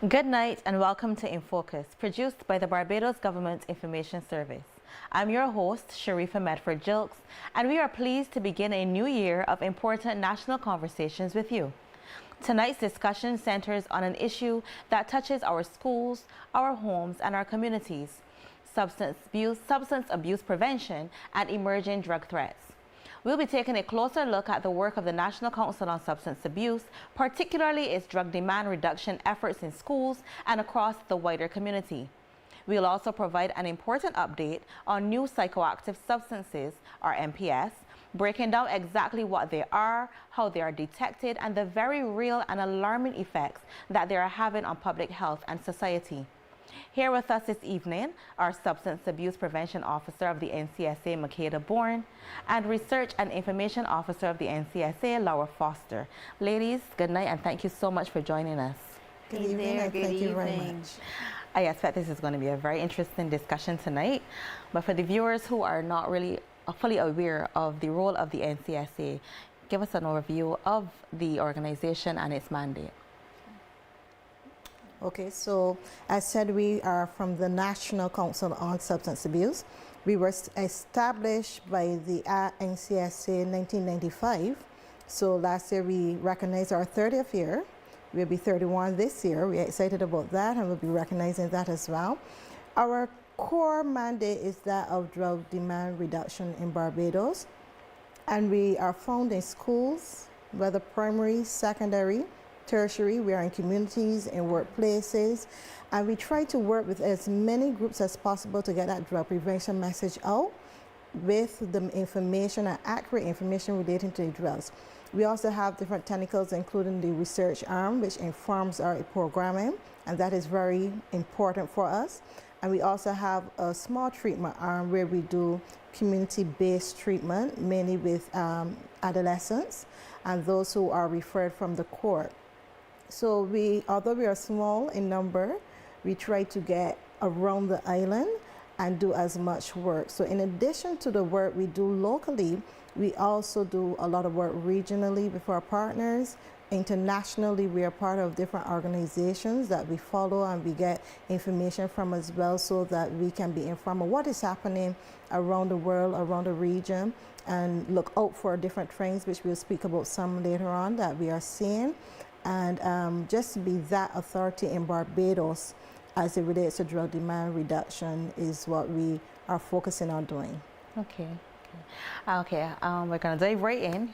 Good night and welcome to In Focus, produced by the Barbados Government Information Service. I'm your host, Sharifa Medford-Gilkes, and we are pleased to begin a new year of important national conversations with you. Tonight's discussion centers on an issue that touches our schools, our homes, and our communities: substance abuse prevention, and emerging drug threats. We'll be taking a closer look at the work of the National Council on Substance Abuse, particularly its drug demand reduction efforts in schools and across the wider community. We'll also provide an important update on new psychoactive substances, or NPS, breaking down exactly what they are, how they are detected, and the very real and alarming effects that they are having on public health and society. Here with us this evening are Substance Abuse Prevention Officer of the NCSA, Makeda Bourne, and Research and Information Officer of the NCSA, Laura Foster. Ladies, good night and thank you so much for joining us. Good evening, and thank you very much. I expect this is going to be a very interesting discussion tonight, but for the viewers who are not really fully aware of the role of the NCSA, give us an overview of the organization and its mandate. Okay, so as said, we are from the National Council on Substance Abuse. We were established by the NCSA in 1995. So last year we recognized our 30th year. We'll be 31 this year. We're excited about that, and we'll be recognizing that as well. Our core mandate is that of drug demand reduction in Barbados. And we are found in schools, whether primary, secondary, tertiary. We are in communities, in workplaces, and we try to work with as many groups as possible to get that drug prevention message out with the information and accurate information relating to the drugs. We also have different technicals, including the research arm, which informs our programming, and that is very important for us. And we also have a small treatment arm where we do community-based treatment, mainly with adolescents and those who are referred from the court. So although we are small in number, we try to get around the island and do as much work. So in addition to the work we do locally, we also do a lot of work regionally with our partners. Internationally, we are part of different organizations that we follow and we get information from as well, so that we can be informed of what is happening around the world, around the region, and look out for different trends, which we'll speak about some later on, that we are seeing. And just to be that authority in Barbados as it relates to drug demand reduction is what we are focusing on doing. Okay. We're going to dive right in.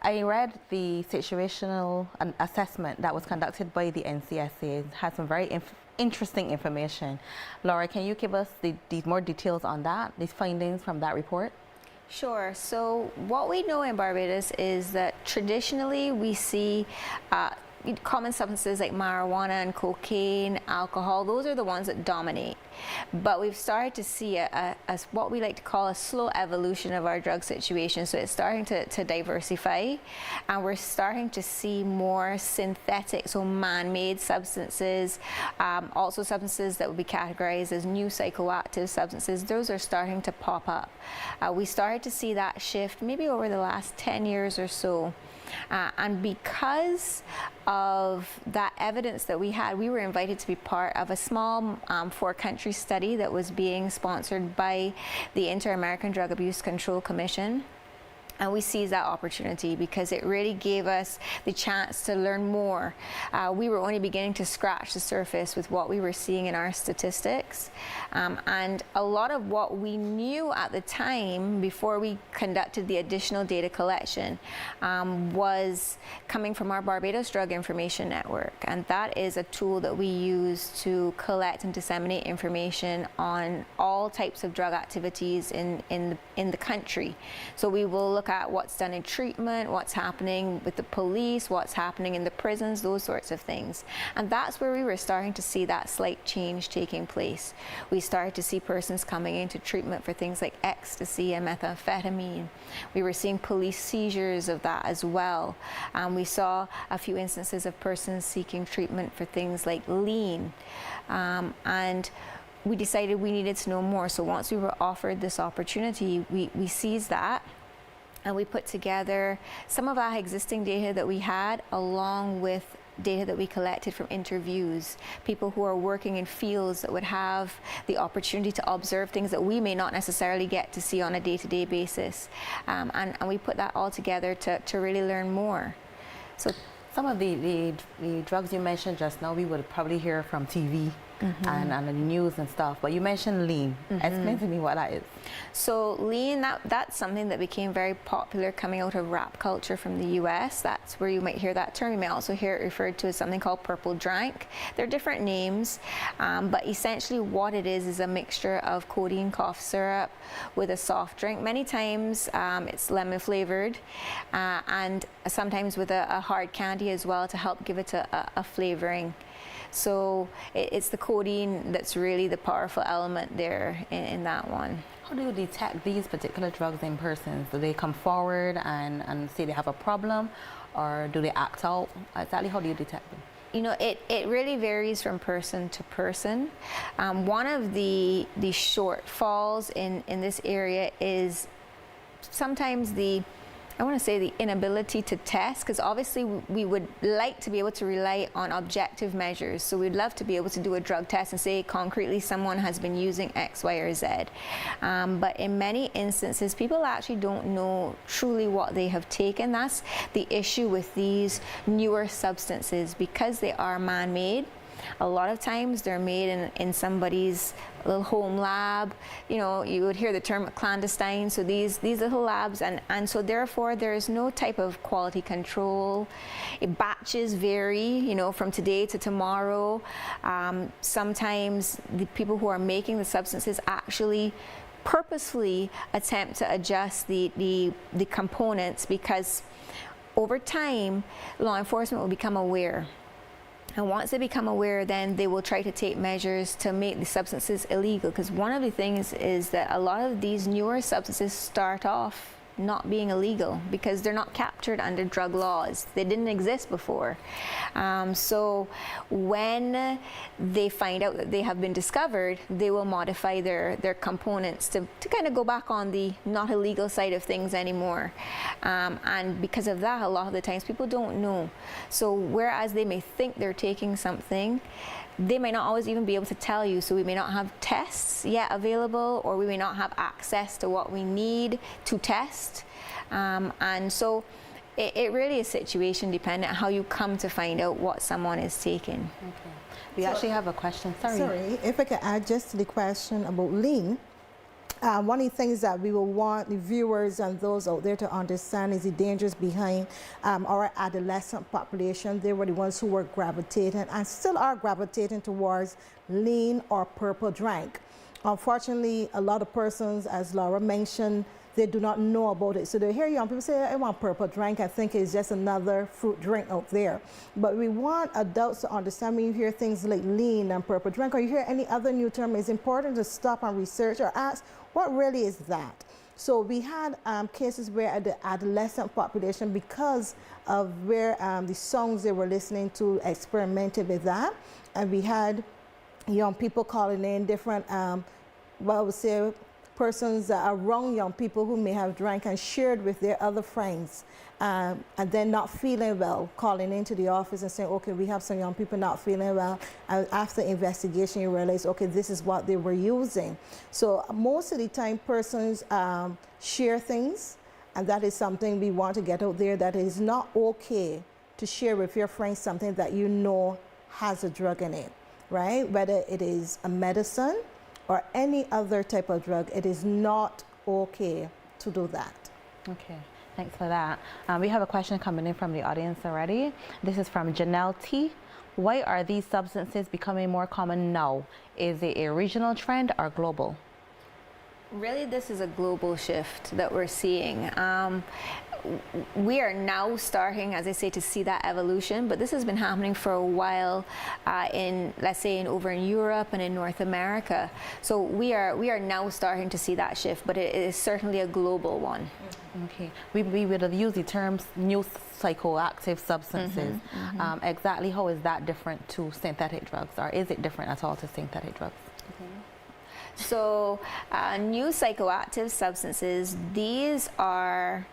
I read the situational assessment that was conducted by the NCSA. It had some very interesting information. Laura, can you give us these more details on that, these findings from that report? Sure. So what we know in Barbados is that traditionally we see common substances like marijuana and cocaine, alcohol. Those are the ones that dominate. But we've started to see what we like to call a slow evolution of our drug situation. So it's starting to diversify, and we're starting to see more synthetic, so man-made substances, also substances that would be categorized as new psychoactive substances. Those are starting to pop up. We started to see that shift maybe over the last 10 years or so. And because of that evidence that we had, we were invited to be part of a small 4-country study that was being sponsored by the Inter-American Drug Abuse Control Commission. And we seized that opportunity because it really gave us the chance to learn more. We were only beginning to scratch the surface with what we were seeing in our statistics. And a lot of what we knew at the time, before we conducted the additional data collection, was coming from our Barbados Drug Information Network. And that is a tool that we use to collect and disseminate information on all types of drug activities in the country. So we will look at what's done in treatment, what's happening with the police, what's happening in the prisons, those sorts of things. And that's where we were starting to see that slight change taking place. We started to see persons coming into treatment for things like ecstasy and methamphetamine. We were seeing police seizures of that as well. We saw a few instances of persons seeking treatment for things like lean. And we decided we needed to know more. So once we were offered this opportunity, we seized that. and we put together some of our existing data that we had along with data that we collected from interviews, people who are working in fields that would have the opportunity to observe things that we may not necessarily get to see on a day-to-day basis. And we put that all together to really learn more. So some of the drugs you mentioned just now, we would probably hear from TV and the news and stuff, but you mentioned lean. Explain to me what that is. So lean, that's something that became very popular coming out of rap culture from the US. That's where you might hear that term. You may also hear it referred to as something called purple drank. They're different names, but essentially what it is a mixture of codeine cough syrup with a soft drink. Many times it's lemon flavored and sometimes with a hard candy as well to help give it a flavoring. So it's the codeine that's really the powerful element there in that one. How do you detect these particular drugs in persons? Do they come forward and say they have a problem, or do they act out? Exactly how do you detect them? You know, it really varies from person to person. One of the shortfalls in this area is sometimes the inability to test, because obviously we would like to be able to rely on objective measures. So we'd love to be able to do a drug test and say concretely someone has been using X, Y, or Z. But in many instances, people actually don't know truly what they have taken. That's the issue with these newer substances, because they are man-made. A lot of times they're made in somebody's little home lab. You know, you would hear the term clandestine. So these little labs, and so therefore there is no type of quality control. Batches vary, you know, from today to tomorrow. Sometimes the people who are making the substances actually purposefully attempt to adjust the components, because over time law enforcement will become aware. And once they become aware, then they will try to take measures to make the substances illegal. Because one of the things is that a lot of these newer substances start off not being illegal because they're not captured under drug laws. They didn't exist before. So when they find out that they have been discovered, they will modify their components to kind of go back on the not illegal side of things anymore. And because of that, a lot of the times people don't know. So whereas they may think they're taking something, they may not always even be able to tell you. So we may not have tests yet available, or we may not have access to what we need to test. And so it really is situation dependent how you come to find out what someone is taking. Okay. We actually have a question. Sorry, if I could add just to the question about lean. One of the things that we will want the viewers and those out there to understand is the dangers behind our adolescent population. They were the ones who were gravitating and still are gravitating towards lean or purple drink. Unfortunately, a lot of persons, as Laura mentioned, they do not know about it. So they hear young people say, I want purple drink. I think it's just another fruit drink out there. But we want adults to understand when you hear things like lean and purple drink, or you hear any other new term, it's important to stop and research or ask, what really is that? So we had cases where the adolescent population, because of where the songs they were listening to, experimented with that. And we had young people calling in different, what I would say, persons that are around young people who may have drank and shared with their other friends, and then not feeling well, calling into the office and saying, okay, we have some young people not feeling well. And after investigation, you realize, okay, this is what they were using. So most of the time, persons share things, and that is something we want to get out there, that it is not okay to share with your friends something that you know has a drug in it, right? Whether it is a medicine or any other type of drug, it is not okay to do that. Okay, thanks for that. We have a question coming in from the audience already. This is from Janelle T. Why are these substances becoming more common now? Is it a regional trend or global? Really, this is a global shift that we're seeing. We are now starting, as I say, to see that evolution, but this has been happening for a while let's say, over in Europe and in North America. So we are now starting to see that shift, but it is certainly a global one. Okay, we would have used the terms new psychoactive substances. Exactly how is that different to synthetic drugs, or is it different at all to synthetic drugs? So new psychoactive substances, these are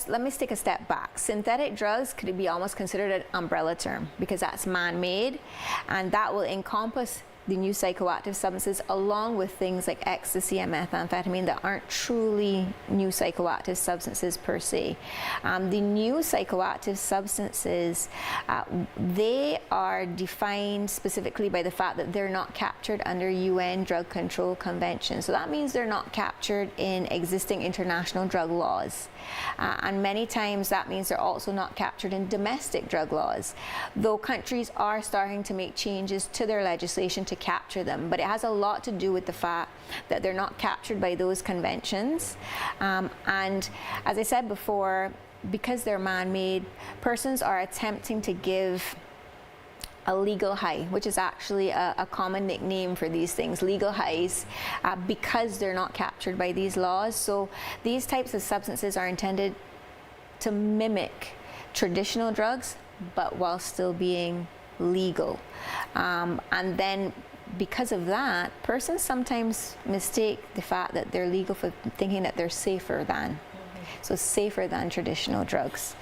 let me take a step back. Synthetic drugs could be almost considered an umbrella term because that's man-made, and that will encompass the new psychoactive substances along with things like ecstasy and methamphetamine that aren't truly new psychoactive substances per se. The new psychoactive substances, they are defined specifically by the fact that they're not captured under UN Drug Control Convention. So that means they're not captured in existing international drug laws. And many times that means they're also not captured in domestic drug laws, though countries are starting to make changes to their legislation to capture them. But it has a lot to do with the fact that they're not captured by those conventions. And as I said before, because they're man-made, persons are attempting to give a legal high, which is actually a common nickname for these things, legal highs, because they're not captured by these laws. So these types of substances are intended to mimic traditional drugs, but while still being legal. And then because of that, persons sometimes mistake the fact that they're legal for thinking that they're safer than. So safer than traditional drugs.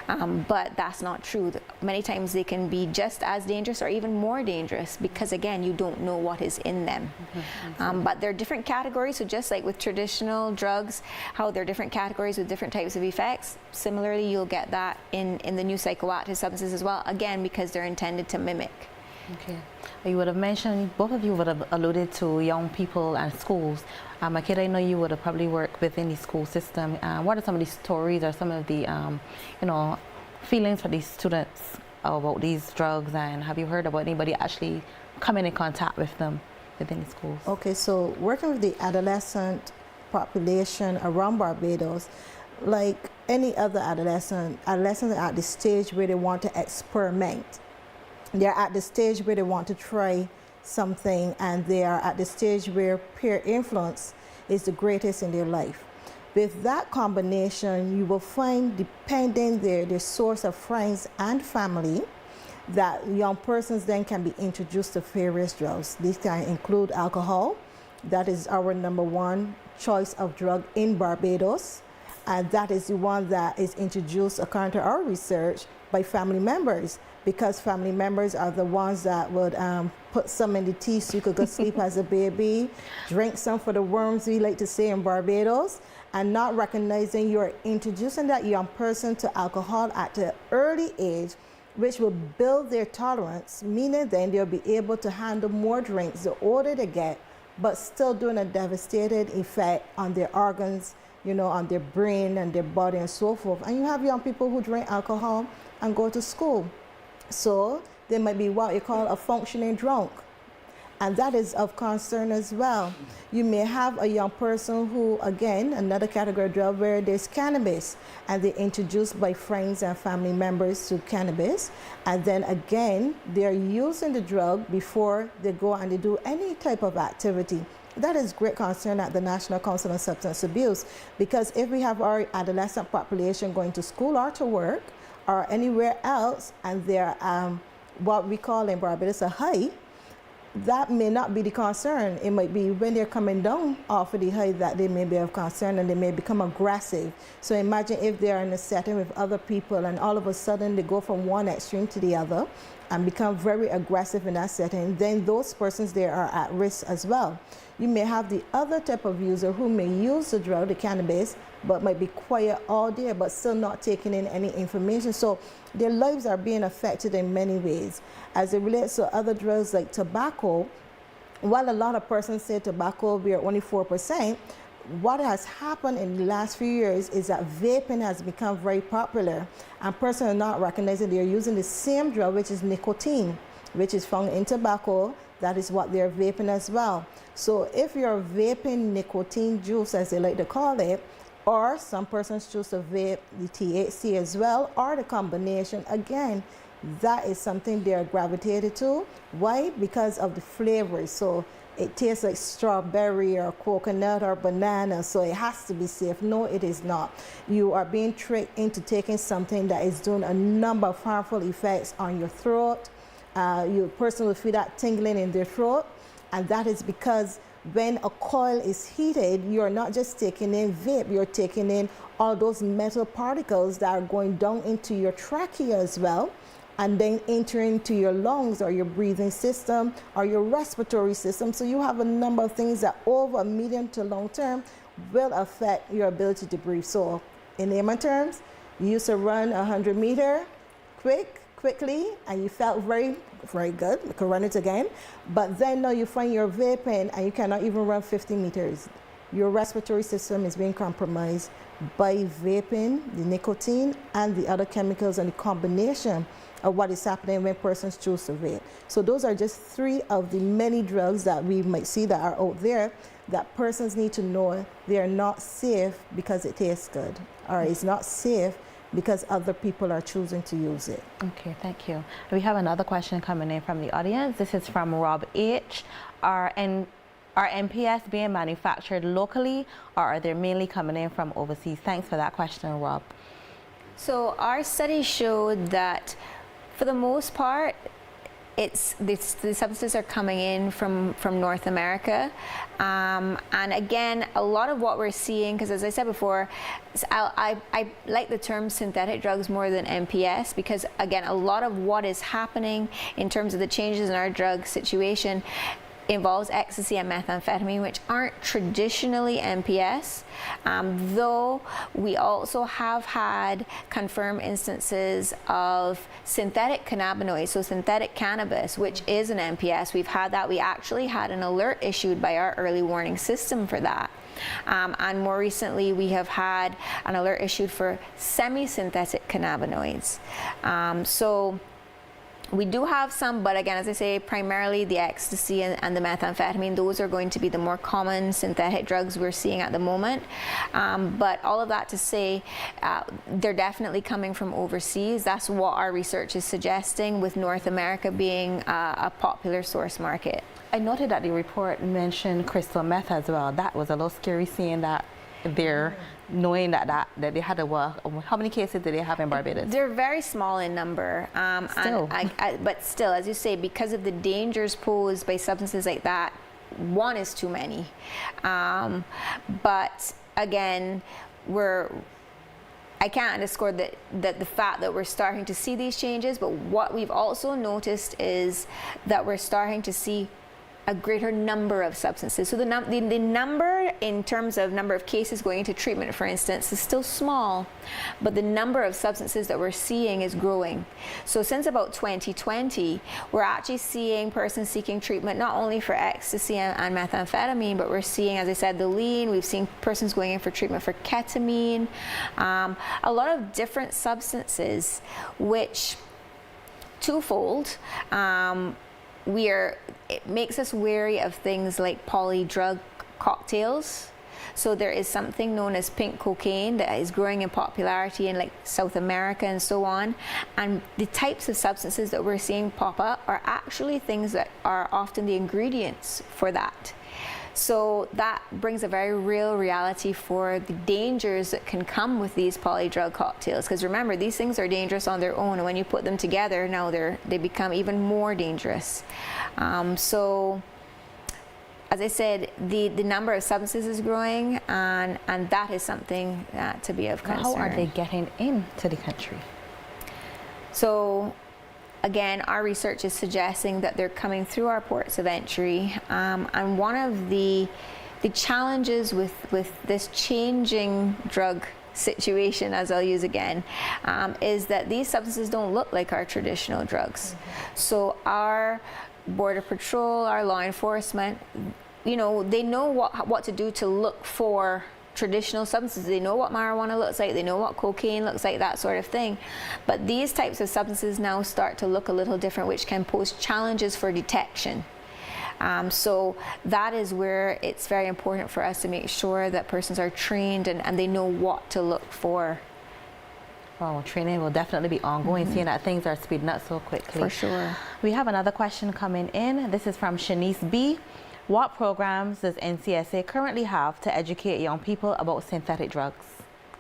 But that's not true. Many times they can be just as dangerous or even more dangerous because, again, you don't know what is in them. But there are different categories. So just like with traditional drugs, how there are different categories with different types of effects, similarly you'll get that in the new psychoactive substances as well, again, because they're intended to mimic. Okay. You would have mentioned, both of you would have alluded to young people and schools. Akira, I know you would have probably worked within the school system. What are some of the stories or some of the, feelings for these students about these drugs? And have you heard about anybody actually coming in contact with them within the schools? Okay, so working with the adolescent population around Barbados, like any other adolescents are at the stage where they want to experiment. They're at the stage where they want to try something, and they are at the stage where peer influence is the greatest in their life. With that combination, you will find, depending their source of friends and family, that young persons then can be introduced to various drugs. These can include alcohol. That is our #1 choice of drug in Barbados. And that is the one that is introduced, according to our research, by family members, because family members are the ones that would put some in the tea so you could go sleep as a baby, drink some for the worms, we like to say in Barbados, and not recognizing you're introducing that young person to alcohol at an early age, which will build their tolerance, meaning then they'll be able to handle more drinks the older they get, but still doing a devastating effect on their organs, on their brain and their body and so forth. And you have young people who drink alcohol and go to school. So they might be what you call a functioning drunk. And that is of concern as well. You may have a young person who, again, another category of drug where there's cannabis, and they're introduced by friends and family members to cannabis. And then again, they're using the drug before they go and they do any type of activity. That is great concern at the National Council on Substance Abuse, because if we have our adolescent population going to school or to work or anywhere else, and they're what we call in Barbados a high, that may not be the concern. It might be when they're coming down off of the high that they may be of concern, and they may become aggressive. So imagine if they're in a setting with other people and all of a sudden they go from one extreme to the other and become very aggressive in that setting, then those persons there are at risk as well. You may have the other type of user who may use the drug, the cannabis, but might be quiet all day, but still not taking in any information. So their lives are being affected in many ways. As it relates to other drugs like tobacco, while a lot of persons say tobacco, we are only 4%, what has happened in the last few years is that vaping has become very popular, and persons are not recognizing they're using the same drug, which is nicotine, which is found in tobacco. That is what they're vaping as well. So if you're vaping nicotine juice, as they like to call it, or some persons choose to vape the THC as well, or the combination, again, that is something they're gravitated to. Why? Because of the flavors. So it tastes like strawberry or coconut or banana, so it has to be safe. No, it is not. You are being tricked into taking something that is doing a number of harmful effects on your throat. Your person will feel that tingling in their throat, and that is because when a coil is heated, you're not just taking in vape, you're taking in all those metal particles that are going down into your trachea as well, and then entering into your lungs or your breathing system or your respiratory system. So you have a number of things that over medium to long term will affect your ability to breathe. So in layman terms, you used to run 100 meter quickly, and you felt very good. You could run it again. But then now you find you're vaping and you cannot even run 50 meters. Your respiratory system is being compromised by vaping, the nicotine, and the other chemicals, and the combination of what is happening when persons choose to vape. So those are just 3 of the many drugs that we might see that are out there that persons need to know they are not safe because it tastes good, or it's not safe because other people are choosing to use it. Okay, thank you. We have another question coming in from the audience. This is from Rob H. Are NPS being manufactured locally, or are they mainly coming in from overseas? Thanks for that question, Rob. So our study showed that for the most part, the substances are coming in from North America. And again, a lot of what we're seeing, because as I said before, I like the term synthetic drugs more than NPS, because again, a lot of what is happening in terms of the changes in our drug situation involves ecstasy and methamphetamine, which aren't traditionally NPS, though we also have had confirmed instances of synthetic cannabinoids, so synthetic cannabis, which is an NPS. We've had that. We actually had an alert issued by our early warning system for that. And more recently, we have had an alert issued for semi-synthetic cannabinoids. So we do have some, but again, as I say, primarily the ecstasy and the methamphetamine, those are going to be the more common synthetic drugs we're seeing at the moment. But all of that to say, they're definitely coming from overseas. That's what our research is suggesting, with North America being a popular source market. I noted that the report mentioned crystal meth as well. That was a little scary, seeing that they're knowing that they had how many cases did they have in Barbados? They're very small in number, but still, as you say, because of the dangers posed by substances like that, one is too many. But again, I can't underscore that the fact that we're starting to see these changes, but what we've also noticed is that we're starting to see a greater number of substances. So the number in terms of number of cases going into treatment, for instance, is still small, but the number of substances that we're seeing is growing. So since about 2020, we're actually seeing persons seeking treatment not only for ecstasy and methamphetamine, but we're seeing, as I said, the lean. We've seen persons going in for treatment for ketamine, a lot of different substances, which twofold. It makes us wary of things like polydrug cocktails. So there is something known as pink cocaine that is growing in popularity in like South America and so on. And the types of substances that we're seeing pop up are actually things that are often the ingredients for that. So that brings a very real reality for the dangers that can come with these polydrug cocktails. Because remember, these things are dangerous on their own, and when you put them together, now they become even more dangerous. So, as I said, the number of substances is growing, and that is something to be of concern. How are they getting into the country? So, again, our research is suggesting that they're coming through our ports of entry, and one of the challenges with this changing drug situation, as I'll use again, is that these substances don't look like our traditional drugs. So our Border Patrol, our law enforcement, they know what to do to look for traditional substances. They know what marijuana looks like, they know what cocaine looks like, that sort of thing. But these types of substances now start to look a little different, which can pose challenges for detection. So that is where it's very important for us to make sure that persons are trained and they know what to look for. Well, training will definitely be ongoing, seeing that things are speeding up so quickly. For sure. We have another question coming in. This is from Shanice B. What programs does NCSA currently have to educate young people about synthetic drugs?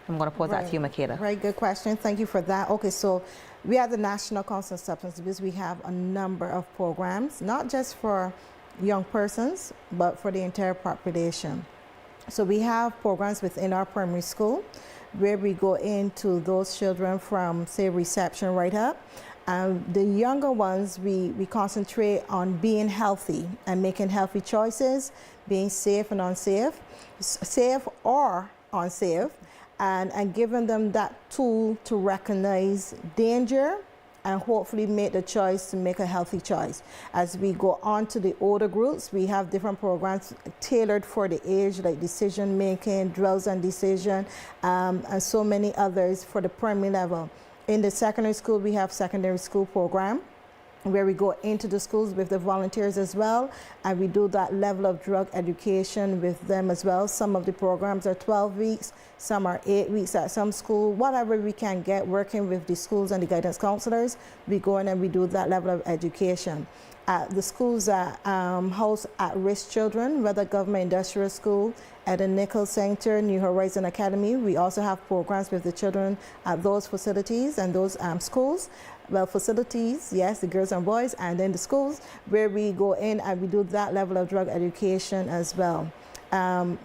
I'm going to pose that to you, Makeda. Very good question. Thank you for that. Okay, so we at the National Council on Substance Abuse, we have a number of programs, not just for young persons, but for the entire population. So we have programs within our primary school where we go into those children from, say, reception right up. The younger ones, we concentrate on being healthy and making healthy choices, being safe and unsafe, safe or unsafe, and giving them that tool to recognize danger and hopefully make the choice to make a healthy choice. As we go on to the older groups, we have different programs tailored for the age, like decision making, drugs and decision, and so many others for the primary level. In the secondary school, we have secondary school program where we go into the schools with the volunteers as well, and we do that level of drug education with them as well. Some of the programs are 12 weeks, some are 8 weeks at some school. Whatever we can get working with the schools and the guidance counselors, we go in and we do that level of education. The schools that house at-risk children, whether government industrial school, at the Nichols Center, New Horizon Academy, we also have programs with the children at those facilities and those schools. Well, facilities, yes, the girls and boys, and then the schools, where we go in and we do that level of drug education as well.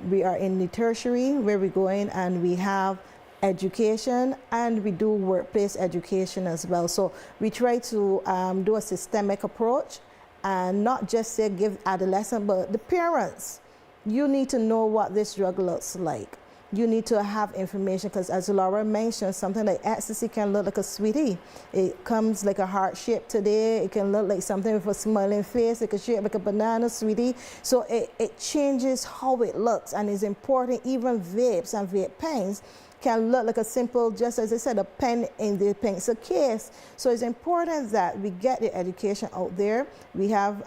We are in the tertiary, where we go in and we have education, and we do workplace education as well. So we try to do a systemic approach and not just say give adolescent, but the parents. You need to know what this drug looks like. You need to have information, because as Laura mentioned, something like ecstasy can look like a sweetie. It comes like a heart shape today. It can look like something with a smiling face. It can shape like a banana, sweetie. So it changes how it looks, and it's important. Even vapes and vape pens can look like a simple, just as I said, a pen in the pencil case. So it's important that we get the education out there. We have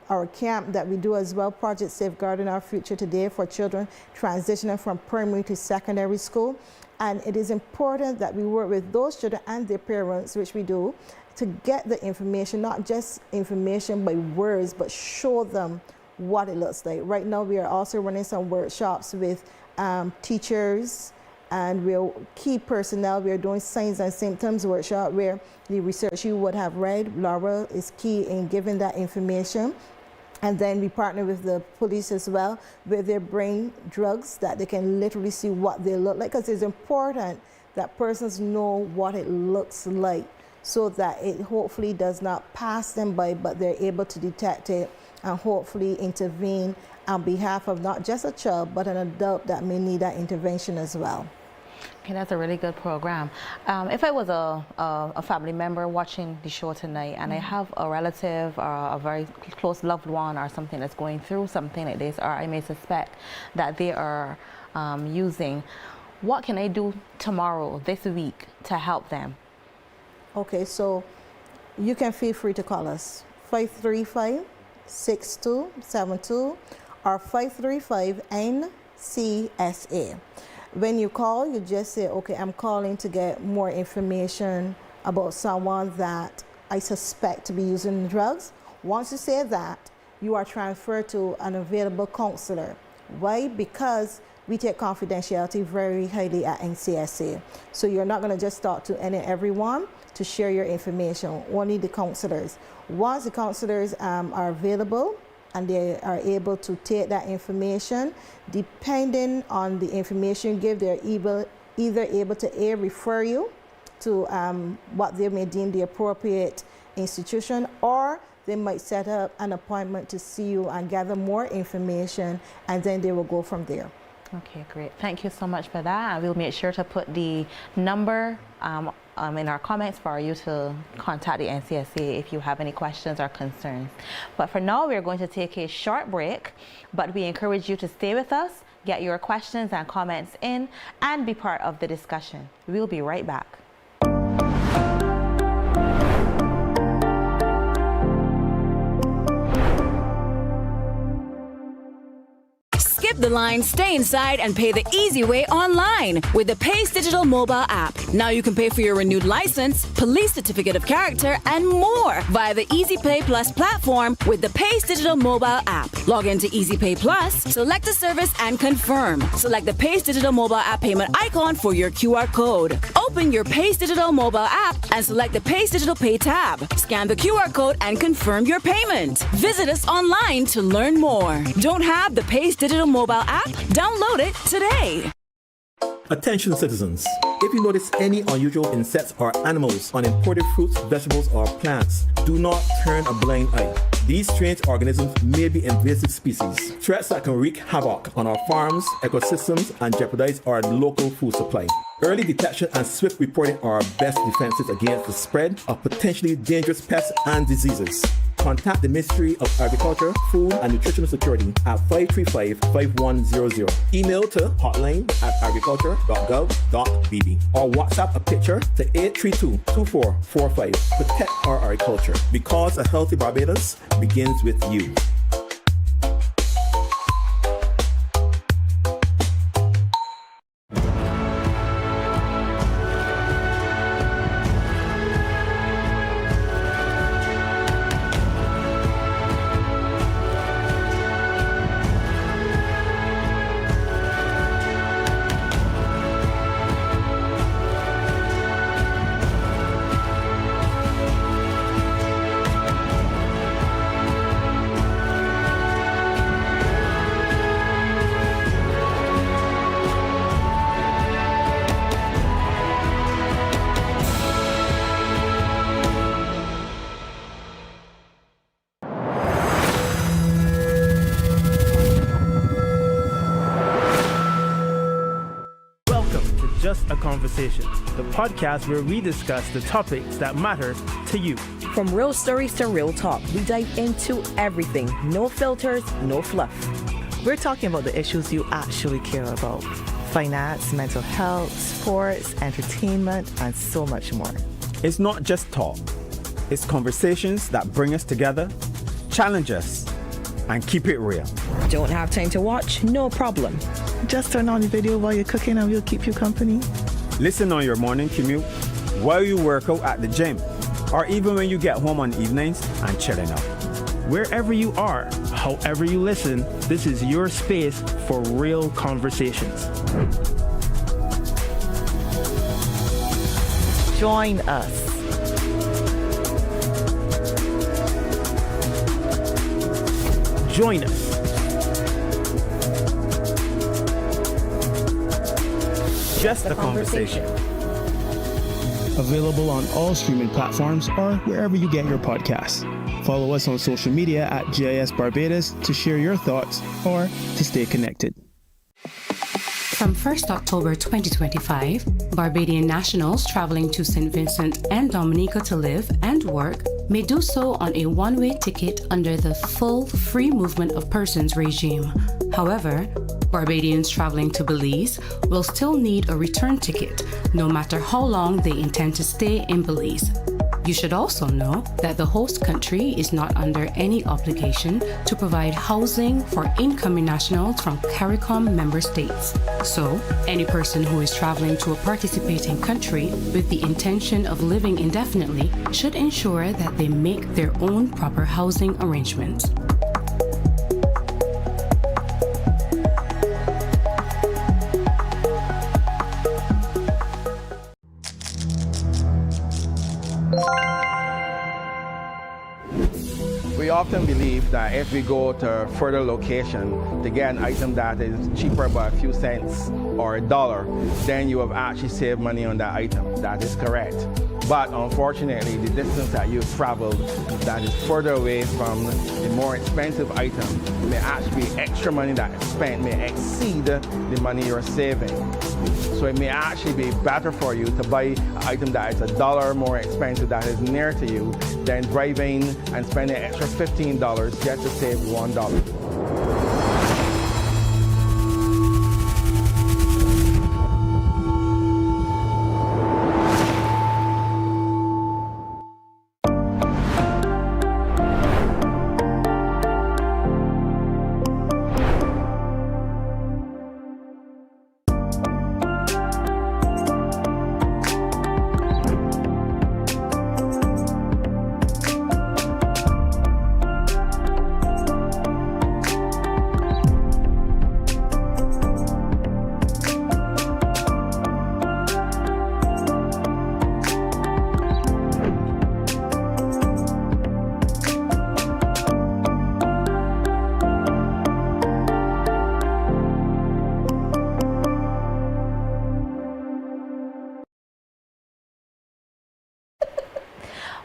our camp that we do as well, Project Safeguarding Our Future Today, for children transitioning from primary to secondary school. And it is important that we work with those children and their parents, which we do, to get the information, not just information by words, but show them what it looks like. Right now, we are also running some workshops with teachers and we're key personnel. We are doing signs and symptoms workshop where the research you would have read, Laura is key in giving that information. And then we partner with the police as well, where they bring drugs that they can literally see what they look like, because it's important that persons know what it looks like, so that it hopefully does not pass them by, but they're able to detect it and hopefully intervene on behalf of not just a child, but an adult that may need that intervention as well. Okay, that's a really good program. If I was a family member watching the show tonight, and I have a relative or a very close loved one or something that's going through something like this, or I may suspect that they are using, what can I do tomorrow, this week, to help them? Okay, so you can feel free to call us, 535-6272 or 535-NCSA. When you call, you just say, okay, I'm calling to get more information about someone that I suspect to be using drugs. Once you say that, you are transferred to an available counselor. Why? Because we take confidentiality very highly at NCSA. So you're not going to just talk to everyone to share your information, only the counselors. Once the counselors are available, and they are able to take that information, depending on the information you give, they're either able to refer you to what they may deem the appropriate institution, or they might set up an appointment to see you and gather more information, and then they will go from there. Okay, great. Thank you so much for that. We'll make sure to put the number in our comments for you to contact the NCSA if you have any questions or concerns. But for now, we're going to take a short break, but we encourage you to stay with us, get your questions and comments in, and be part of the discussion. We'll be right back. Skip the line, stay inside, and pay the easy way online with the Pace Digital mobile app. Now you can pay for your renewed license, police certificate of character, and more via the EasyPay Plus platform with the Pace Digital mobile app. Log into EasyPay Plus, select the service, and confirm. Select the Pace Digital mobile app payment icon for your QR code. Open your Pace Digital mobile app and select the Pace Digital Pay tab. Scan the QR code and confirm your payment. Visit us online to learn more. Don't have the Pace Digital mobile app? Download it today. Attention citizens, if you notice any unusual insects or animals on imported fruits, vegetables, or plants, do not turn a blind eye. These strange organisms may be invasive species, threats that can wreak havoc on our farms, ecosystems, and jeopardize our local food supply. Early detection and swift reporting are our best defenses against the spread of potentially dangerous pests and diseases. Contact the Ministry of Agriculture, Food and Nutritional Security at 535-5100. Email to hotline@agriculture.gov.bb or WhatsApp a picture to 832-2445. Protect our agriculture, because a healthy Barbados begins with you. Just a Conversation, the podcast where we discuss the topics that matter to you. From real stories to real talk, we dive into everything. No filters, no fluff. We're talking about the issues you actually care about. Finance, mental health, sports, entertainment, and so much more. It's not just talk. It's conversations that bring us together, challenge us, and keep it real. Don't have time to watch? No problem. Just turn on the video while you're cooking and we'll keep you company. Listen on your morning commute, while you work out at the gym, or even when you get home on evenings and chilling out. Wherever you are, however you listen, this is your space for real conversations. Join us. Join us. Just a conversation. Available on all streaming platforms or wherever you get your podcasts. Follow us on social media at GIS Barbados to share your thoughts or to stay connected. From 1st October 2025, Barbadian nationals traveling to St. Vincent and Dominica to live and work may do so on a one-way ticket under the full free movement of persons regime. However, Barbadians traveling to Belize will still need a return ticket, no matter how long they intend to stay in Belize. You should also know that the host country is not under any obligation to provide housing for incoming nationals from CARICOM member states. So, any person who is traveling to a participating country with the intention of living indefinitely should ensure that they make their own proper housing arrangements. We often believe that if we go to a further location to get an item that is cheaper by a few cents or $1, then you have actually saved money on that item. That is correct. But unfortunately, the distance that you've traveled that is further away from the more expensive item may actually be extra money that is spent, may exceed the money you're saving. So it may actually be better for you to buy an item that is $1 more expensive that is near to you than driving and spending an extra $15 just to save $1.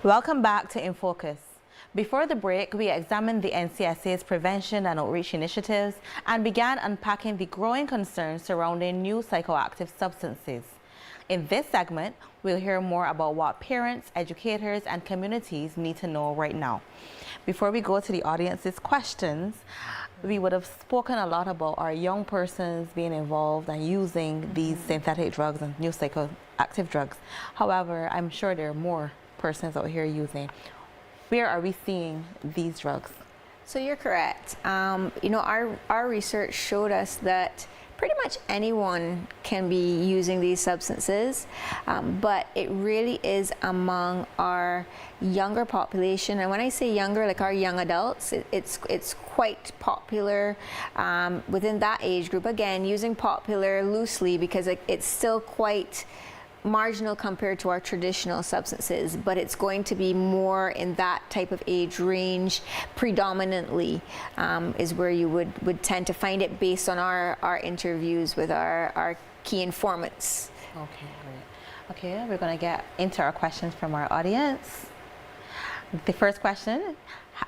Welcome back to In Focus. Before the break, we examined the NCSA's prevention and outreach initiatives and began unpacking the growing concerns surrounding new psychoactive substances. In this segment, we'll hear more about what parents, educators, and communities need to know right now. Before we go to the audience's questions, we would have spoken a lot about our young persons being involved and using these synthetic drugs and new psychoactive drugs. However, I'm sure there are more persons out here using. Where are we seeing these drugs? So you're correct. Our research showed us that pretty much anyone can be using these substances, but it really is among our younger population. And when I say younger, like our young adults, it's quite popular within that age group. Again, using popular loosely because it's still quite marginal compared to our traditional substances, but it's going to be more in that type of age range predominantly is where you would tend to find it based on our interviews with our key informants. Okay, great. Okay, we're going to get into our questions from our audience. The first question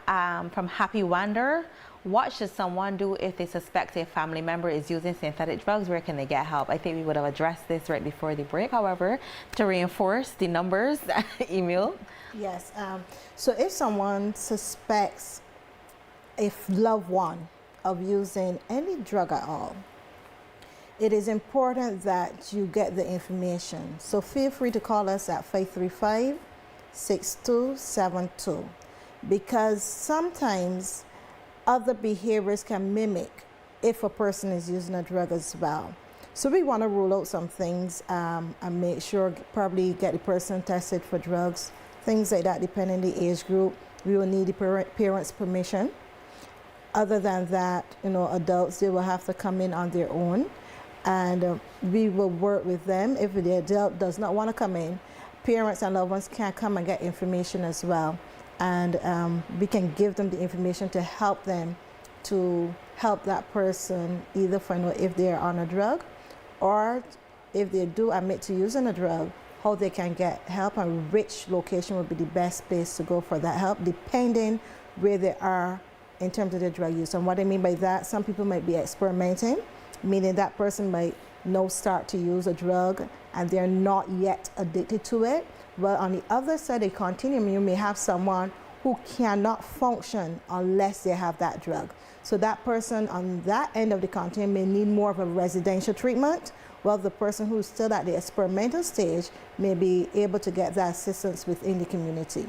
from Happy Wander. What should someone do if they suspect a family member is using synthetic drugs? Where can they get help? I think we would have addressed this right before the break. However, to reinforce the numbers, email. Yes. So if someone suspects a loved one of using any drug at all, it is important that you get the information. So feel free to call us at 535-6272 because sometimes other behaviors can mimic if a person is using a drug as well. So we want to rule out some things and make sure, probably get the person tested for drugs, things like that, depending on the age group. We will need the parents' permission. Other than that, adults, they will have to come in on their own and we will work with them. If the adult does not want to come in, parents and loved ones can come and get information as well. And we can give them the information to help them to help that person either find out if they're on a drug or if they do admit to using a drug, how they can get help and which location would be the best place to go for that help depending where they are in terms of their drug use. And what I mean by that, some people might be experimenting, meaning that person might now start to use a drug and they're not yet addicted to it. Well, on the other side of the continuum, you may have someone who cannot function unless they have that drug. So that person on that end of the continuum may need more of a residential treatment, while the person who's still at the experimental stage may be able to get that assistance within the community.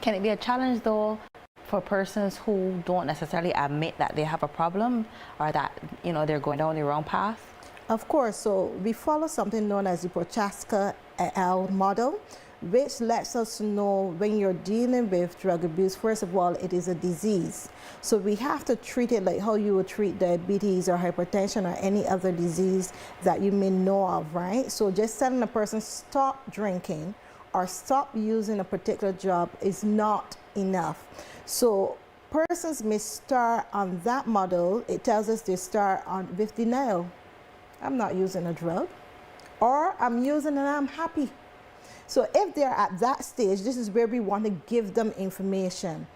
Can it be a challenge, though, for persons who don't necessarily admit that they have a problem or that, they're going down the wrong path? Of course. So we follow something known as the Prochaska et al. Model, which lets us know when you're dealing with drug abuse, first of all, it is a disease. So we have to treat it like how you would treat diabetes or hypertension or any other disease that you may know of, right? So just telling a person stop drinking or stop using a particular drug is not enough. So persons may start on that model. It tells us they start with denial. I'm not using a drug, or I'm using and I'm happy. So if they're at that stage, this is where we want to give them information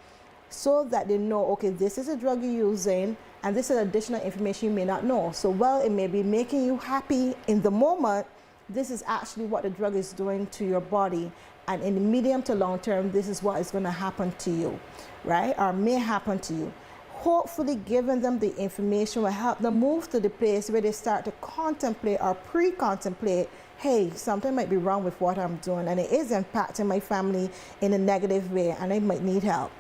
so that they know, okay, this is a drug you're using and this is additional information you may not know. So while it may be making you happy in the moment, this is actually what the drug is doing to your body. And in the medium to long term, this is what is going to happen to you, right? Or may happen to you. Hopefully giving them the information will help them move to the place where they start to contemplate or pre-contemplate, hey, something might be wrong with what I'm doing and it is impacting my family in a negative way and I might need help.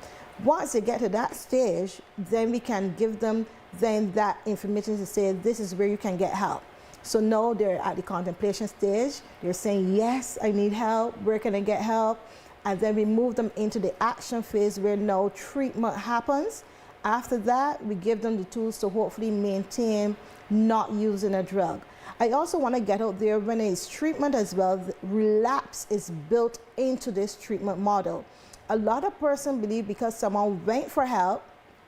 Once they get to that stage, then we can give them then that information to say, this is where you can get help. So now they're at the contemplation stage. They're saying, yes, I need help. Where can I get help? And then we move them into the action phase where now treatment happens. After that, we give them the tools to hopefully maintain not using a drug. I also want to get out there when it's treatment as well, relapse is built into this treatment model. A lot of persons believe because someone went for help,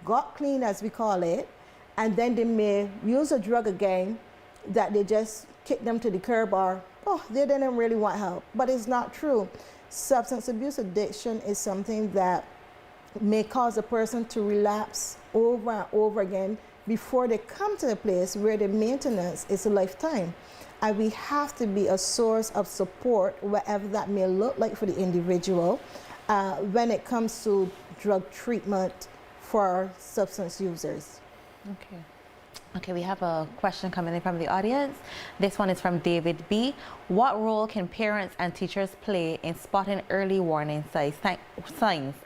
got clean as we call it, and then they may use a drug again, that they just kick them to the curb or, oh, they didn't really want help. But it's not true. Substance abuse addiction is something that may cause a person to relapse over and over again before they come to the place where the maintenance is a lifetime. And we have to be a source of support, whatever that may look like for the individual, when it comes to drug treatment for substance users. Okay, we have a question coming in from the audience. This one is from David B. What role can parents and teachers play in spotting early warning signs?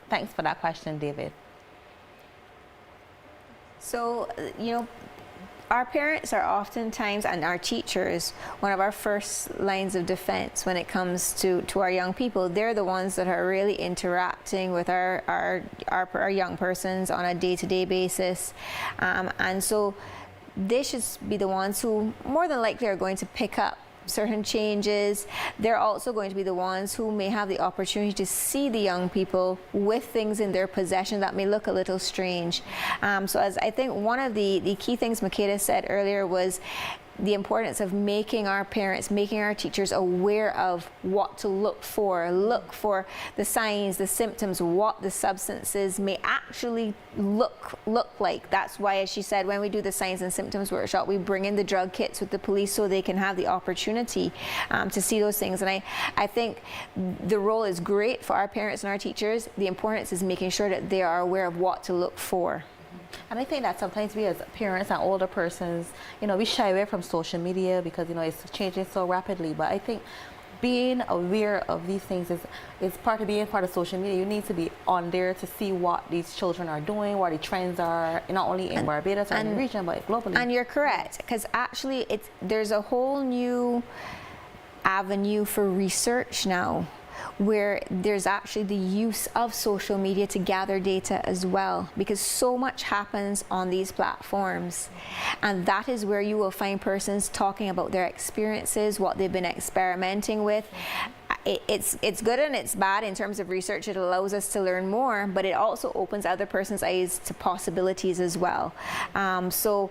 Thanks for that question, David. So, you know, our parents are oftentimes, and our teachers, one of our first lines of defense when it comes to our young people. They're the ones that are really interacting with our young persons on a day-to-day basis. And so they should be the ones who more than likely are going to pick up certain changes. They're also going to be the ones who may have the opportunity to see the young people with things in their possession that may look a little strange. So as I think one of the key things Makeda said earlier was the importance of making our parents, making our teachers aware of what to look for the signs, the symptoms, what the substances may actually look like. That's why, as she said, when we do the signs and symptoms workshop, we bring in the drug kits with the police so they can have the opportunity to see those things. And I think the role is great for our parents and our teachers. The importance is making sure that they are aware of what to look for. And I think that sometimes we as parents and older persons, you know, we shy away from social media because, you know, it's changing so rapidly. But I think being aware of these things is part of being part of social media. You need to be on there to see what these children are doing, what the trends are, not only in Barbados or in the region, but globally. And you're correct, because actually there's a whole new avenue for research now, where there's actually the use of social media to gather data as well, because so much happens on these platforms, and that is where you will find persons talking about their experiences, what they've been experimenting with. It's good and it's bad in terms of research. It allows us to learn more, but it also opens other person's eyes to possibilities as well. So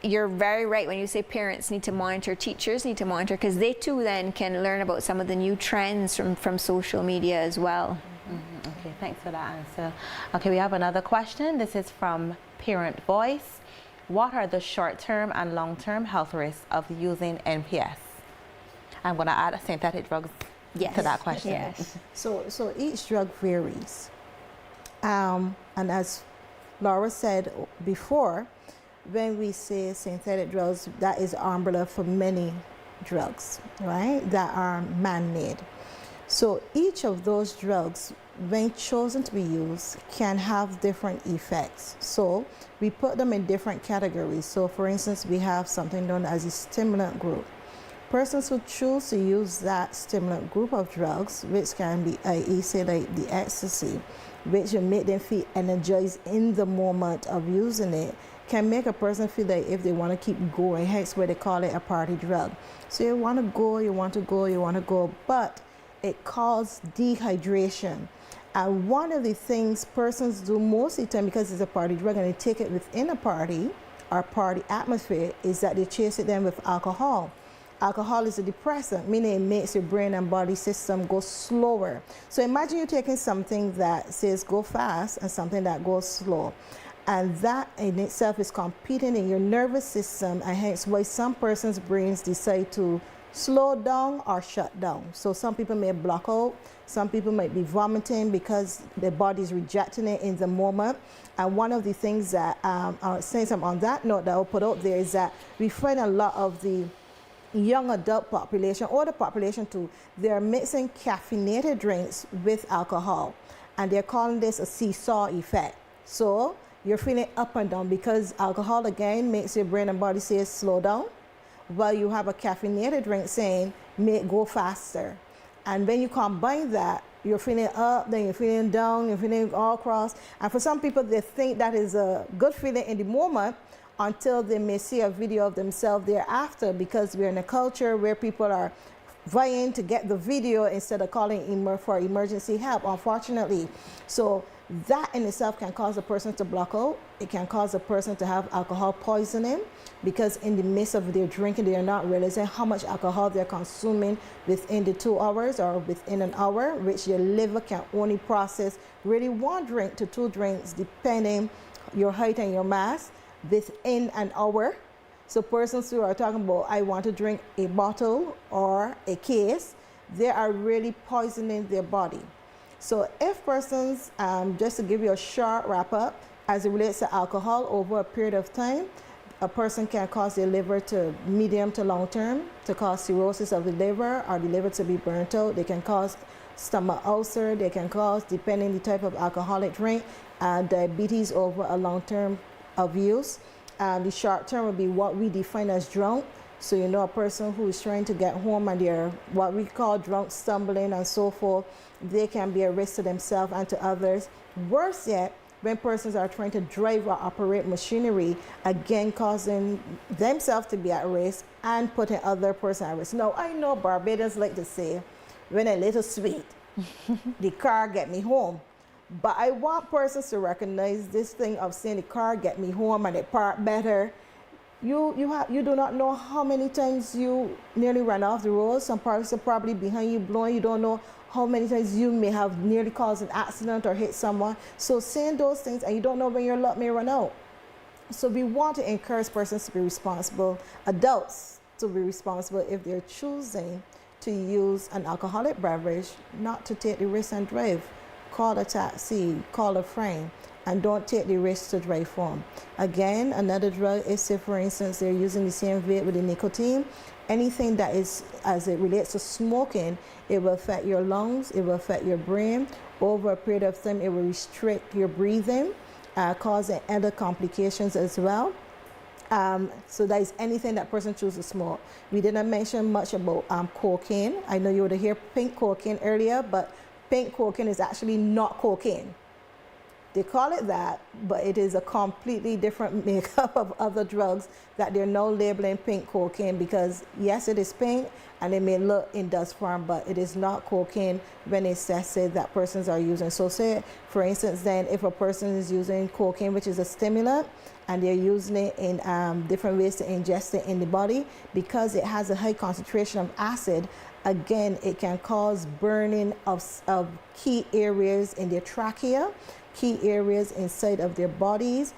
you're very right when you say parents need to monitor, teachers need to monitor, because they too then can learn about some of the new trends from social media as well. Okay, thanks for that answer. Okay, we have another question. This is from Parent Voice. What are the short-term and long-term health risks of using NPS? I'm going to add synthetic drugs to that question. Yes. So each drug varies. And as Laura said before, when we say synthetic drugs, that is umbrella for many drugs, right, that are man-made. So each of those drugs, when chosen to be used, can have different effects. So we put them in different categories. So for instance, we have something known as a stimulant group. Persons who choose to use that stimulant group of drugs, which can be, say like the ecstasy, which will make them feel energized in the moment of using it, can make a person feel like if they want to keep going, hence where they call it a party drug. So you want to go, but it causes dehydration. And one of the things persons do most of the time, because it's a party drug and they take it within a party or party atmosphere, is that they chase it then with alcohol. Alcohol is a depressant, meaning it makes your brain and body system go slower. So imagine you're taking something that says go fast and something that goes slow. And that in itself is competing in your nervous system, and hence why some persons' brains decide to slow down or shut down. So some people may block out, some people might be vomiting because their body is rejecting it in the moment. And one of the things that, since I'm on that note that I'll put out there, is that we find a lot of the young adult population, or the population too, they're mixing caffeinated drinks with alcohol. And they're calling this a seesaw effect. So you're feeling up and down because alcohol again makes your brain and body say slow down, while you have a caffeinated drink saying may go faster. And when you combine that, you're feeling up, then you're feeling down, you're feeling all cross. And for some people, they think that is a good feeling in the moment until they may see a video of themselves thereafter, because we're in a culture where people are vying to get the video instead of calling for emergency help, unfortunately. So that in itself can cause a person to block out. It can cause a person to have alcohol poisoning, because in the midst of their drinking, they are not realizing how much alcohol they're consuming within the 2 hours or within an hour, which your liver can only process really 1 drink to 2 drinks, depending your height and your mass, within an hour. So persons who are talking about, I want to drink a bottle or a case, they are really poisoning their body. So if persons, just to give you a short wrap up, as it relates to alcohol over a period of time, a person can cause their liver to medium to long term to cause cirrhosis of the liver, or the liver to be burnt out. They can cause stomach ulcer. They can cause, depending the type of alcoholic drink, diabetes over a long term of use. The short term would be what we define as drunk. So you know, a person who is trying to get home and they're what we call drunk stumbling and so forth, they can be a risk to themselves and to others. Worse yet, when persons are trying to drive or operate machinery, again causing themselves to be at risk and putting other person at risk. Now, I know Barbadians like to say, when a little sweet, the car get me home. But I want persons to recognize this thing of saying the car get me home and they park better. You do not know how many times you nearly ran off the road. Some parts are probably behind you blowing. You don't know how many times you may have nearly caused an accident or hit someone. So saying those things, and you don't know when your luck may run out. So we want to encourage persons to be responsible, adults to be responsible if they're choosing to use an alcoholic beverage, not to take the risk and drive. Call a taxi, call a friend, and don't take the risk to drive home. Again, another drug is, say for instance, they're using the same vape with the nicotine. Anything that is, as it relates to smoking, it will affect your lungs, it will affect your brain. Over a period of time, it will restrict your breathing, causing other complications as well. So that is anything that person chooses to smoke. We didn't mention much about cocaine. I know you would hear pink cocaine earlier, but pink cocaine is actually not cocaine. They call it that, but it is a completely different makeup of other drugs that they're now labeling pink cocaine, because yes, it is pink and it may look in dust form, but it is not cocaine when it says that persons are using. So say, for instance, then if a person is using cocaine, which is a stimulant, and they're using it in different ways to ingest it in the body, because it has a high concentration of acid, again, it can cause burning of key areas in their trachea, key areas inside of their bodies,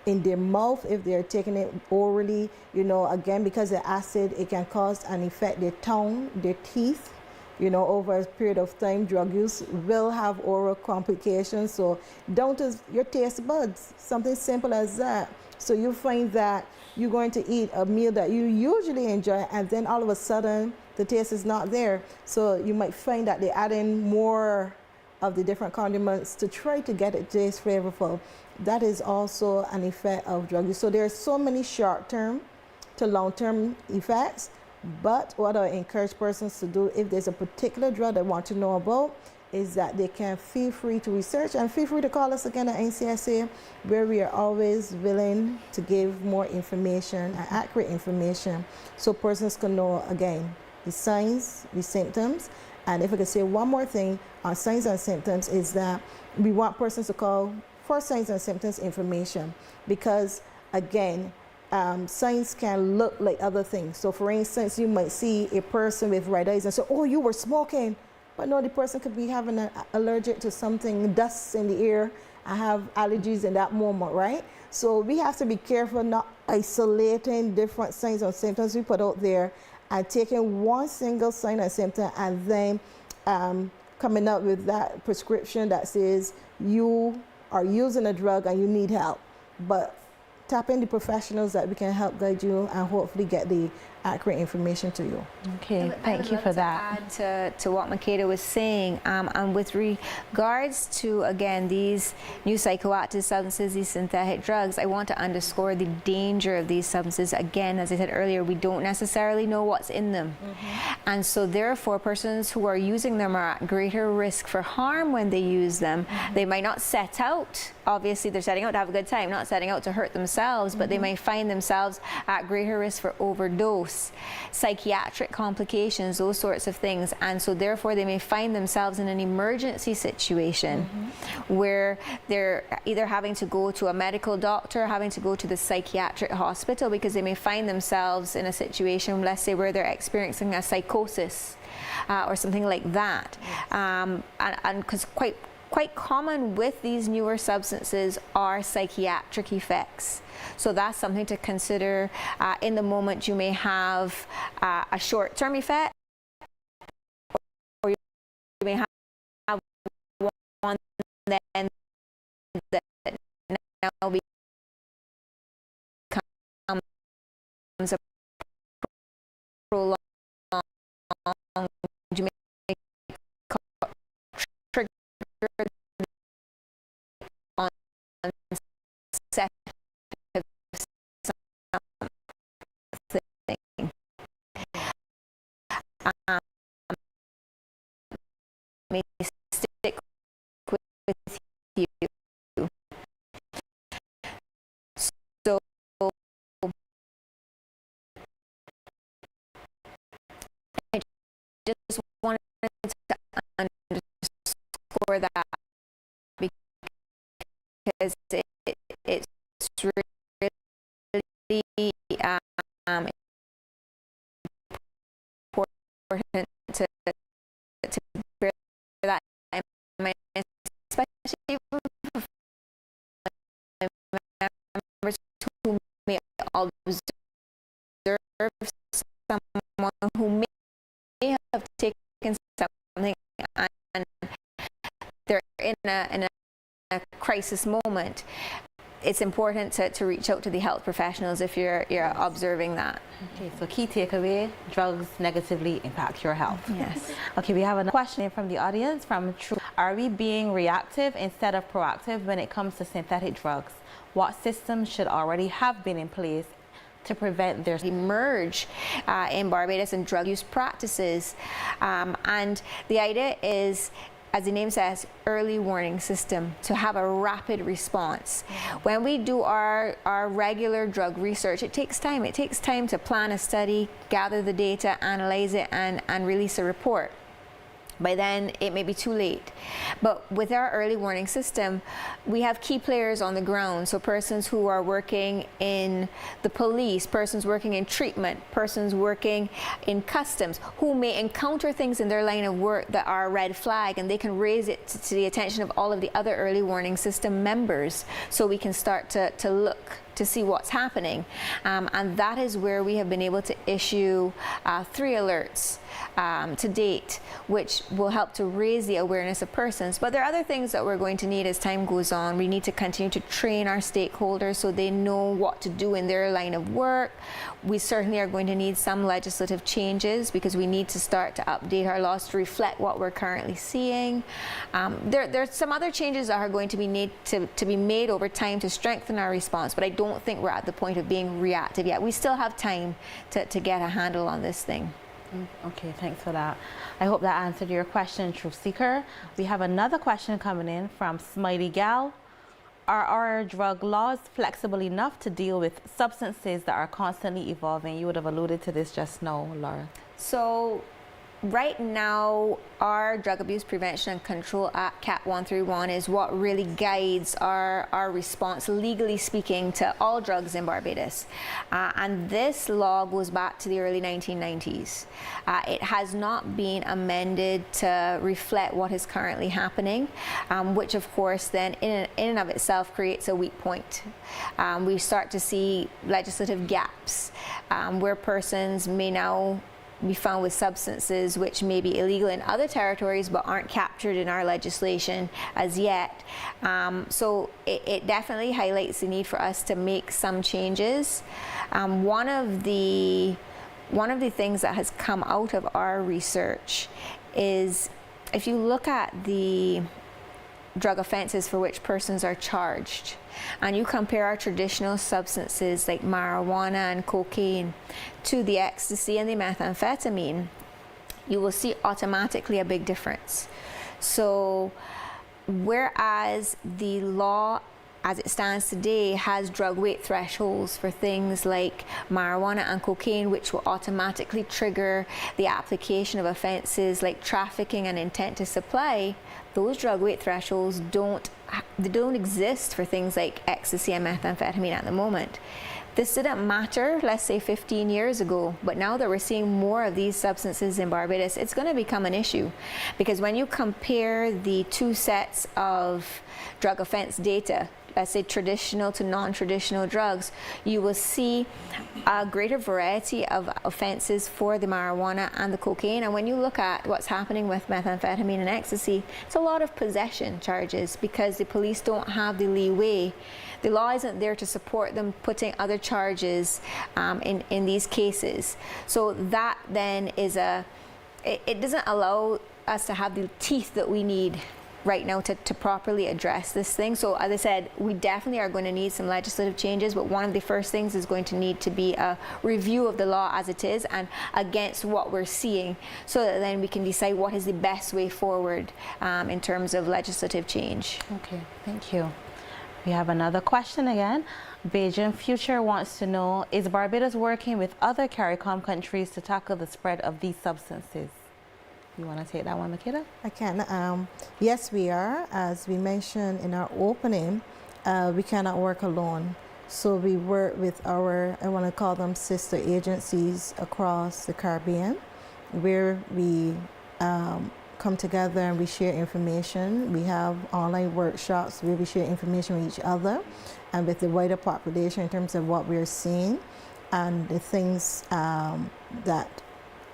in their mouth if they're taking it orally. You know, again, because the acid, it can cause and affect their tongue, their teeth. You know, over a period of time, drug use will have oral complications. So down to your taste buds, something simple as that. So you find that you're going to eat a meal that you usually enjoy, and then all of a sudden the taste is not there. So you might find that they add in more of the different condiments to try to get it taste flavorful. That is also an effect of drug use. So there are so many short-term to long-term effects. But what I encourage persons to do, if there's a particular drug they want to know about, is that they can feel free to research and feel free to call us again at NCSA, where we are always willing to give more information and accurate information so persons can know, again, the signs, the symptoms. And if I could say one more thing on signs and symptoms, is that we want persons to call for signs and symptoms information, because again, signs can look like other things. So for instance, you might see a person with red eyes and say, oh, you were smoking. But no, the person could be having an allergic to something, dust in the air, and have allergies in that moment, right? So we have to be careful not isolating different signs and symptoms we put out there and taking one single sign and symptom and then coming up with that prescription that says you are using a drug and you need help. But tap in the professionals that we can help guide you and hopefully get the accurate information to you. Okay, thank you for that. Add to what Makeda was saying, and with regards to, again, these new psychoactive substances, these synthetic drugs, I want to underscore the danger of these substances. Again, as I said earlier, we don't necessarily know what's in them. And so therefore, persons who are using them are at greater risk for harm when they use them. They might not set out, obviously they're setting out to have a good time, not setting out to hurt themselves, but they might find themselves at greater risk for overdose. abuse, psychiatric complications, those sorts of things. And so therefore they may find themselves in an emergency situation where they're either having to go to a medical doctor, having to go to the psychiatric hospital, because they may find themselves in a situation, let's say, where they're experiencing a psychosis or something like that. And because quite common with these newer substances are psychiatric effects. So that's something to consider. In the moment, you may have a short-term effect, or you may have one then that now becomes a prolonged, you may trigger on set of something. May stick with you. So I just wanted to underscore that, because it's really important to bear that in mind, especially for members who may observe someone who may have taken something and they're in a crisis moment. It's important to reach out to the health professionals if you're observing that. Okay, so key takeaway: drugs negatively impact your health. Yes. Okay, we have a question from the audience from True. Are we being reactive instead of proactive when it comes to synthetic drugs? What systems should already have been in place to prevent their emerge in Barbados in drug use practices? And the idea is, as the name says, early warning system, to have a rapid response. When we do our regular drug research, it takes time. It takes time to plan a study, gather the data, analyze it, and release a report. By then, it may be too late. But with our early warning system, we have key players on the ground. So persons who are working in the police, persons working in treatment, persons working in customs, who may encounter things in their line of work that are a red flag, and they can raise it to the attention of all of the other early warning system members, so we can start to look to see what's happening. And that is where we have been able to issue 3 alerts to date, which will help to raise the awareness of persons. But there are other things that we're going to need as time goes on. We need to continue to train our stakeholders so they know what to do in their line of work. We certainly are going to need some legislative changes, because we need to start to update our laws to reflect what we're currently seeing. There's some other changes that are going to be made over time to strengthen our response, but I don't think we're at the point of being reactive yet. We still have time to get a handle on this thing. Okay, thanks for that. I hope that answered your question, Truth Seeker. We have another question coming in from Smiley Gal. Are our drug laws flexible enough to deal with substances that are constantly evolving? You would have alluded to this just now, Laura. So right now, our Drug Abuse Prevention and Control Act, CAP 131, is what really guides our response, legally speaking, to all drugs in Barbados. And this law goes back to the early 1990s. It has not been amended to reflect what is currently happening, which of course then in and of itself creates a weak point. We start to see legislative gaps where persons may now be found with substances which may be illegal in other territories but aren't captured in our legislation as yet. So it definitely highlights the need for us to make some changes. One of the things that has come out of our research is, if you look at the drug offenses for which persons are charged, and you compare our traditional substances like marijuana and cocaine to the ecstasy and the methamphetamine, you will see automatically a big difference. So whereas the law as it stands today, has drug weight thresholds for things like marijuana and cocaine, which will automatically trigger the application of offences like trafficking and intent to supply. Those drug weight thresholds don't exist for things like ecstasy and methamphetamine at the moment. This didn't matter, let's say 15 years ago, but now that we're seeing more of these substances in Barbados, it's going to become an issue. Because when you compare the two sets of drug offense data, let's say traditional to non-traditional drugs, you will see a greater variety of offenses for the marijuana and the cocaine. And when you look at what's happening with methamphetamine and ecstasy, it's a lot of possession charges because the police don't have the leeway. The law isn't there to support them putting other charges in these cases. So that then is it doesn't allow us to have the teeth that we need right now to properly address this thing. So as I said, we definitely are going to need some legislative changes, but one of the first things is going to need to be a review of the law as it is and against what we're seeing, so that then we can decide what is the best way forward in terms of legislative change. Okay, thank you. We have another question again. Beijing Future wants to know, is Barbados working with other CARICOM countries to tackle the spread of these substances? You want to take that one, Makeda? I can. Yes, we are. As we mentioned in our opening, we cannot work alone. So we work with our, I want to call them sister agencies across the Caribbean, where we come together and we share information. We have online workshops where we share information with each other and with the wider population in terms of what we're seeing and the things that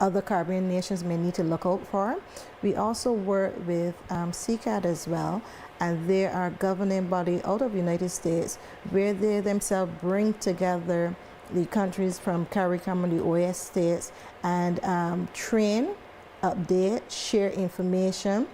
other Caribbean nations may need to look out for. We also work with CCAD as well, and they are a governing body out of the United States where they themselves bring together the countries from CARICOM and the OAS states and train, update, share information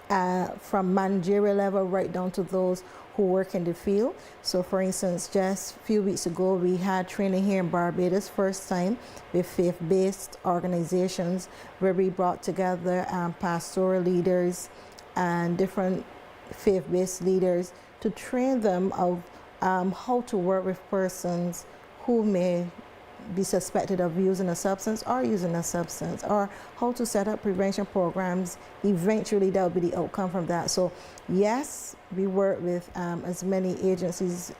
from managerial level right down to those who work in the field. So for instance, just a few weeks ago, we had training here in Barbados, first time with faith-based organizations where we brought together pastoral leaders and different faith-based leaders to train them of how to work with persons who may be suspected of using a substance or using a substance, or how to set up prevention programs. Eventually, that will be the outcome from that. So yes, we work with as many agencies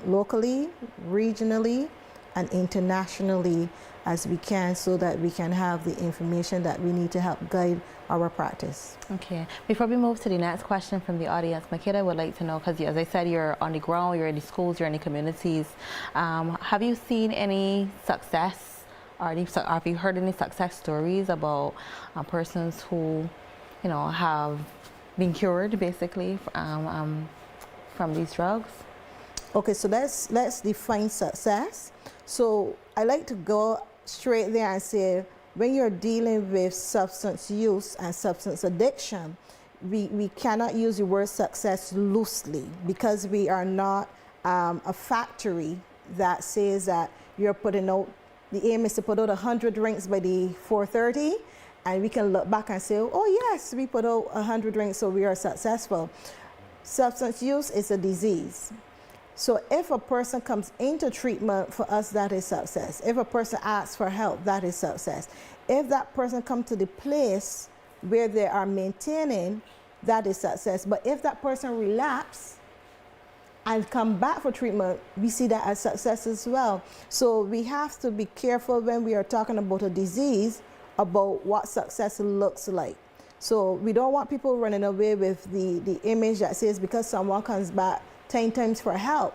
locally, regionally, and internationally as we can, so that we can have the information that we need to help guide our practice. Okay. Before we move to the next question from the audience, Makeda would like to know, because as I said, you're on the ground, you're in the schools, you're in the communities. Have you seen any success, or have you heard any success stories about persons who, you know, have been cured basically from these drugs? Okay, so let's define success. So I like to go straight there and say, when you're dealing with substance use and substance addiction, we cannot use the word success loosely, because we are not a factory that says that you're putting out, the aim is to put out 100 drinks by the 4:30, and we can look back and say, oh yes, we put out 100 drinks, so we are successful. Substance use is a disease. So if a person comes into treatment, for us, that is success. If a person asks for help, that is success. If that person comes to the place where they are maintaining, that is success. But if that person relapses and come back for treatment, we see that as success as well. So we have to be careful when we are talking about a disease about what success looks like. So we don't want people running away with the image that says because someone comes back 10 times for help,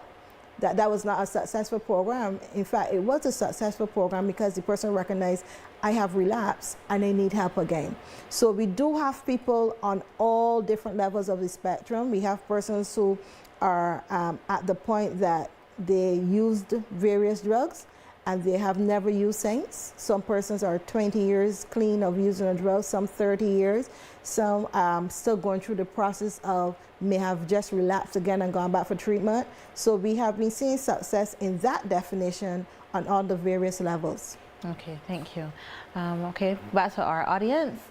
that was not a successful program. In fact, it was a successful program because the person recognized, I have relapsed and I need help again. So we do have people on all different levels of the spectrum. We have persons who are at the point that they used various drugs and they have never used since. Some persons are 20 years clean of using a drug, some 30 years. Some still going through the process of may have just relapsed again and gone back for treatment. So we have been seeing success in that definition on all the various levels. Okay, thank you. Okay, back to our audience.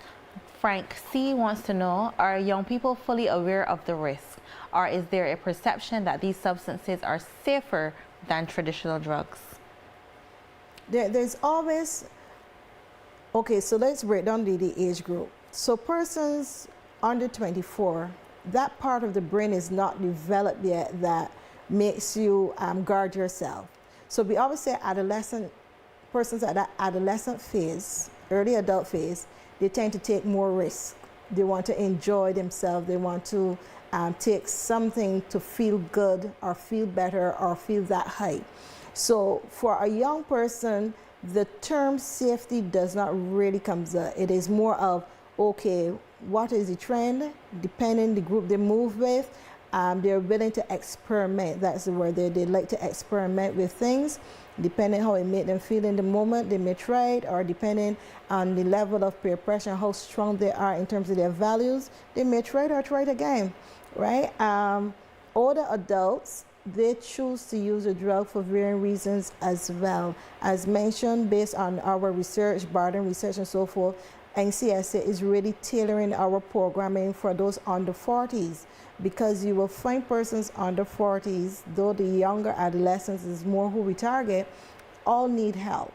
Frank C. wants to know, are young people fully aware of the risk, or is there a perception that these substances are safer than traditional drugs? There's always, okay, so let's break down the age group. So persons under 24, that part of the brain is not developed yet that makes you guard yourself. So we always say persons at that adolescent phase, early adult phase, they tend to take more risk. They want to enjoy themselves. They want to take something to feel good or feel better or feel that high. So for a young person, the term safety does not really come up. It is more of, okay, what is the trend? Depending the group they move with, they're willing to experiment. That's the word. They like to experiment with things. Depending how it made them feel in the moment, they may try it, or depending on the level of peer pressure, how strong they are in terms of their values, they may try it or try it again, right? Older adults, they choose to use a drug for varying reasons as well. As mentioned, based on our research, Barden research and so forth, NCSA is really tailoring our programming for those under 40s, because you will find persons under 40s, though the younger adolescents is more who we target, all need help,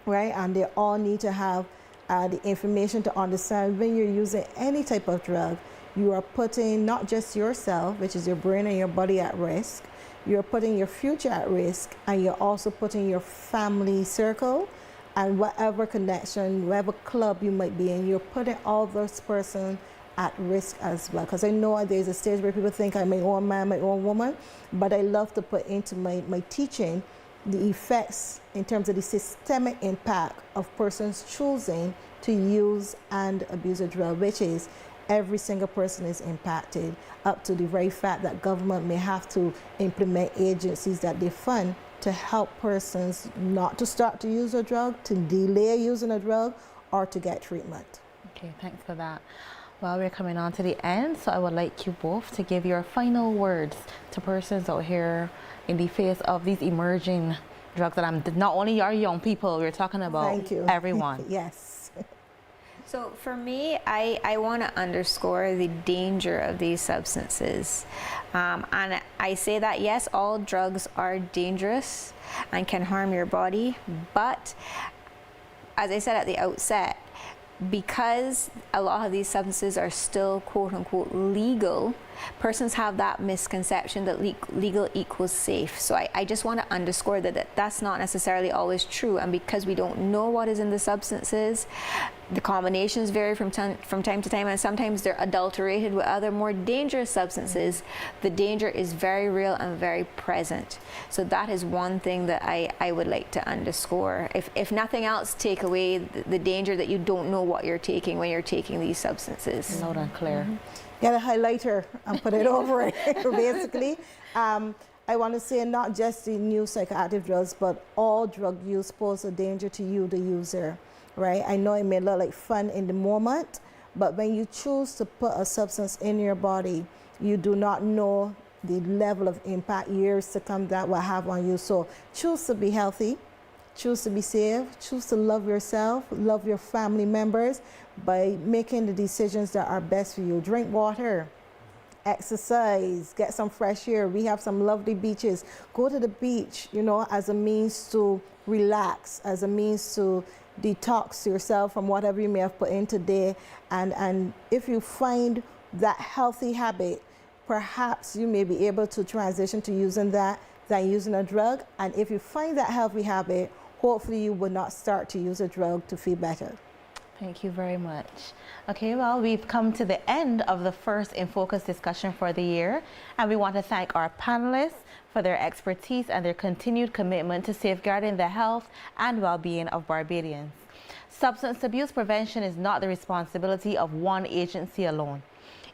right? And they all need to have the information to understand when you're using any type of drug, you are putting not just yourself, which is your brain and your body, at risk, you're putting your future at risk, and you're also putting your family circle and whatever connection, whatever club you might be in, you're putting all those persons at risk as well. Because I know there's a stage where people think I'm my own man, my own woman, but I love to put into my teaching the effects in terms of the systemic impact of persons choosing to use and abuse a drug, which is every single person is impacted, up to the very fact that government may have to implement agencies that they fund to help persons not to start to use a drug, to delay using a drug, or to get treatment. Okay, thanks for that. Well, we're coming on to the end, so I would like you both to give your final words to persons out here in the face of these emerging drugs that not only our young people, we're talking about everyone. Yes. So for me, I want to underscore the danger of these substances. And I say that, yes, all drugs are dangerous and can harm your body. But as I said at the outset, because a lot of these substances are still quote unquote legal, persons have that misconception that legal equals safe. So I just want to underscore that's not necessarily always true. And because we don't know what is in the substances, the combinations vary from time to time, and sometimes they're adulterated with other more dangerous substances. The danger is very real and very present. So that is one thing that I would like to underscore. If nothing else, take away the danger that you don't know what you're taking when you're taking these substances. Loud and clear. Get a highlighter and put it over it, basically. I want to say not just the new psychoactive drugs, but all drug use pose a danger to you, the user, right? I know it may look like fun in the moment, but when you choose to put a substance in your body, you do not know the level of impact years to come that will have on you. So choose to be healthy, choose to be safe, choose to love yourself, love your family members by making the decisions that are best for you. Drink water, exercise, get some fresh air. We have some lovely beaches. Go to the beach, as a means to relax, as a means to detox yourself from whatever you may have put in today. And if you find that healthy habit, perhaps you may be able to transition to using that than using a drug. And if you find that healthy habit, hopefully you will not start to use a drug to feel better. Thank you very much. Okay, well, we've come to the end of the first In Focus discussion for the year, and we want to thank our panelists for their expertise and their continued commitment to safeguarding the health and well-being of Barbadians. Substance abuse prevention is not the responsibility of one agency alone.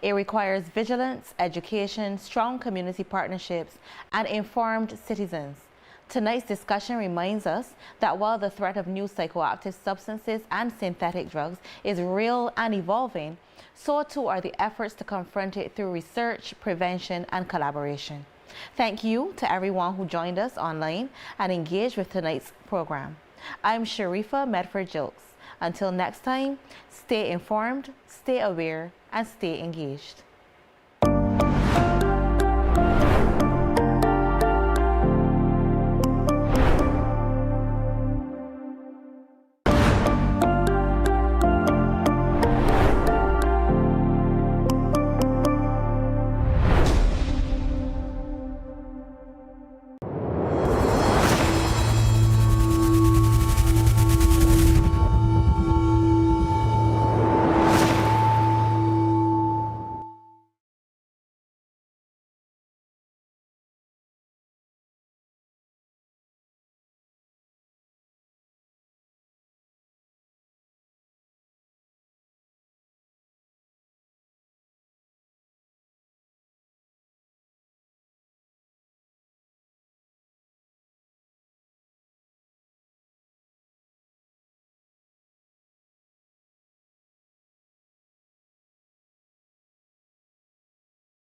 It requires vigilance, education, strong community partnerships, and informed citizens. Tonight's discussion reminds us that while the threat of new psychoactive substances and synthetic drugs is real and evolving, so too are the efforts to confront it through research, prevention, and collaboration. Thank you to everyone who joined us online and engaged with tonight's program. I'm Sharifa Medford-Gilkes. Until next time, stay informed, stay aware, and stay engaged.